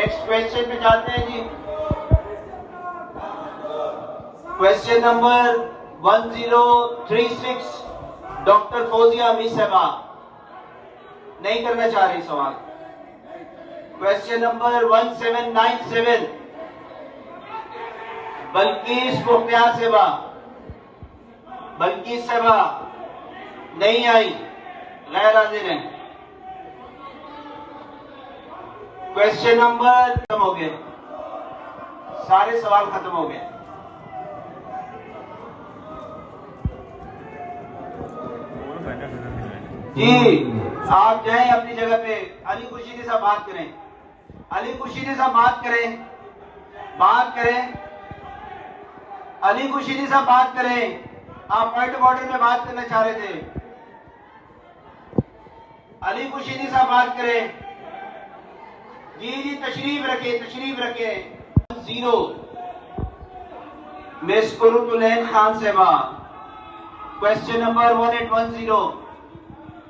Next question पे जाते हैं जी। क्वेश्चन नंबर 1036 डॉक्टर फौजिया अमी साहबा नहीं करना चाह रही सवाल। क्वेश्चन नंबर 1797 बल्कीस मुख्तियार साहबा, बल्कीस साहबा नहीं आई, गैर हाजिर हैं। क्वेश्चन नंबर खत्म हो गए, सारे सवाल खत्म हो गए। जी आप जाएं अपनी जगह पे। अली खुर्शीदी साहब बात करें, अली खुर्शीदी साहब बात करें, बात करें, अली खुर्शीदी साहब बात करें। आप पॉइंट ऑफ ऑर्डर में बात करना चाह रहे थे, अली खुर्शीदी साहब बात करें। जी जी तशरीफ रखे, तशरीफ रखे। 0 मिस कुरुतुलैन खान साहबा, क्वेश्चन नंबर 1810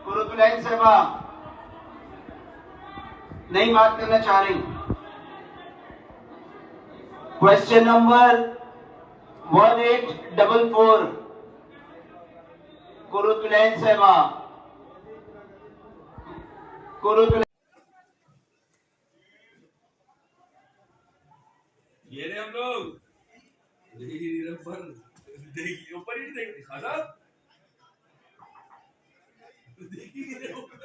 कुरुतुलैन साहबा नहीं बात करना चाह रही। क्वेश्चन नंबर 1844 कुरुतुलैन साहबा, कुरुतुलैन। ये रे हम लोग देखिए ऊपर, देखिए ऊपर ही देखिए खासा, देखिए ऊपर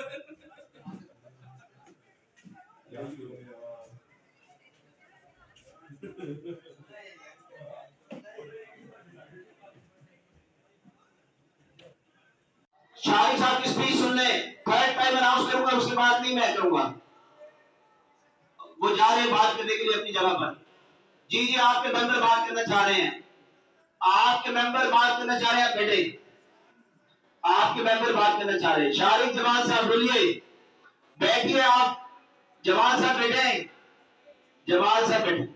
शाही साहब की स्पीच सुन ले, थर्ड टाइम अनाउंस करूंगा, उसके बाद नहीं मैं करूंगा। वो जा रहे हैं बात करने के लिए अपनी जगह पर। जी जी आपके मेंबर बात करना चाह रहे हैं, आपके मेंबर बात करना चाह रहे हैं। बेटे आपके मेंबर बात करना चाह रहे हैं। शारिक जवान साहब बोलिए, बैठिए आप। जवान साहब बैठे, जवान साहब बैठे।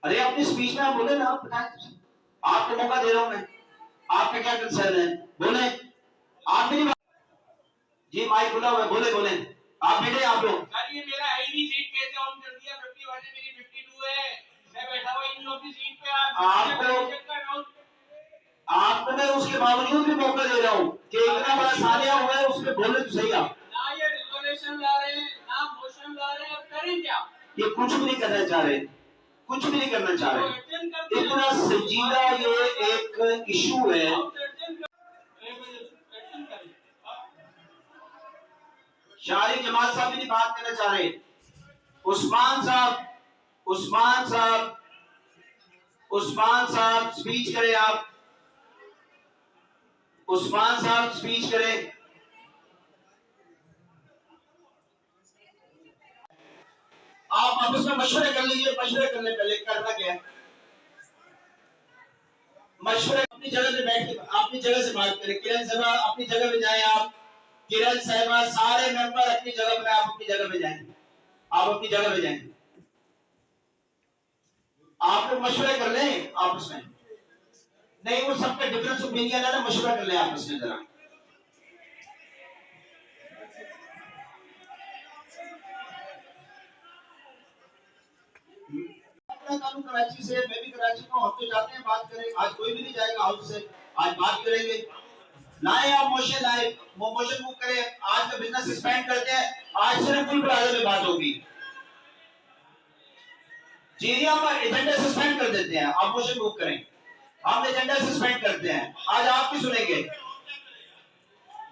अरे अपनी स्पीच में आप बोले ना, आप बताएं, आपको मौका दे रहा हूं मैं, आपका क्या कंसर्न है, बोले। आप मेरी जी माइक खुला हुआ है, बोले बोले। आप बैठे, आप लोग। सर ये मेरा आईडी सीट कैसे ऑन कर दिया? 50 वाले मेरी 52 है, मैं बैठा हुआ इन लोगों की सीट पे। आपको मैं उसके बावजूद भी मौका दे रहा हूँ कि इतना बड़ा सानिया हुआ है, उसमें बोले तो सही आप। ना ये रिजोल्यूशन ला रहे हैं, ना मोशन ला रहे हैं, अब करें क्या? ये कुछ भी नहीं करना चाह रहे, कुछ भी नहीं करना चाह रहे। इतना संजीदा ये एक इशू है। शारिक जमाल साहब भी नहीं बात करना चाह रहे। उस्मान साहब, उस्मान साहब, उस्मान साहब स्पीच करें आप। उस्मान साहब स्पीच करें। आप आपस में मशवरे कर लीजिए। मशवरे करने पहले करना क्या है, मशवरे अपनी जगह पे बैठ के अपनी जगह से बात करें। किरण साहबा अपनी जगह पे जाएं आप। किरण साहबा सारे मेंबर अपनी जगह पे, आप अपनी जगह पे जाएं, आप अपनी जगह पे जाएं। आप लोग मशवरे कर लें आपस में। नहीं वो सबका डिफरेंस ओपिनियन है ना, मशवरा कर ले आपस में जरा। कानून कराची से, मैं भी कराची में, हम तो जाते हैं बात करें। आज कोई भी नहीं जाएगा हाउस से, आज बात करेंगे। लाए आप मोशन, लाए मोशन मूव करें। आज का बिजनेस सस्पेंड करते हैं, आज सिर्फ पुल प्लाजा में बात होगी। जी हम एजेंडा सस्पेंड कर देते हैं, आप मोशन मूव करें। हम एजेंडा सस्पेंड करते हैं, आज आपकी सुनेंगे।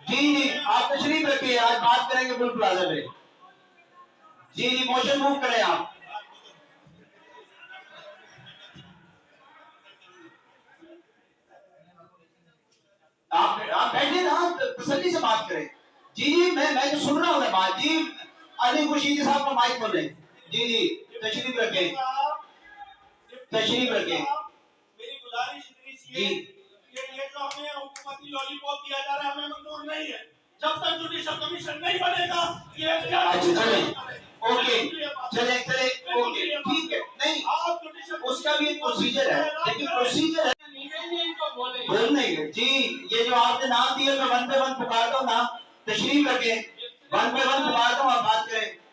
जी जी आप तशरीफ रखिए, आज बात करेंगे पुल प्लाजा पे। जी जी मोशन मूव करें आप। आप बैठे ना, तसल्ली से बात करें। जी जी मैं तो सुन रहा हूँ ना बात। जी अली खुर्शीदी साहब को माइक खोल लें। जी जी तशरीफ रखें, तशरीफ रखें। मेरी गुजारिश इतनी सी है, ये जो हमें हुकूमती लॉलीपॉप दिया जा रहा है हमें मंजूर नहीं है। जब तक जुडिशल कमीशन नहीं बनेगा ये अच्छा चले, ओके चले चले, ओके ठीक है। नहीं उसका भी एक प्रोसीजर है, लेकिन प्रोसीजर है बोलने के। जी ये जो आपने नाम दिया, मैं वन पे वन पुकारता हूँ ना, तशरीफ रखें। वन पे वन पुकारता हूँ, आप बात करें।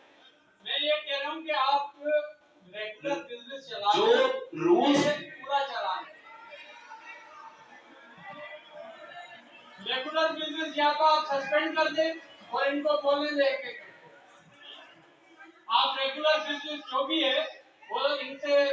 रेगुलर बिजनेस या तो आप सस्पेंड कर दें और इनको बोलने दें एक-एक। आप रेगुलर बिजनेस जो भी है वो इनसे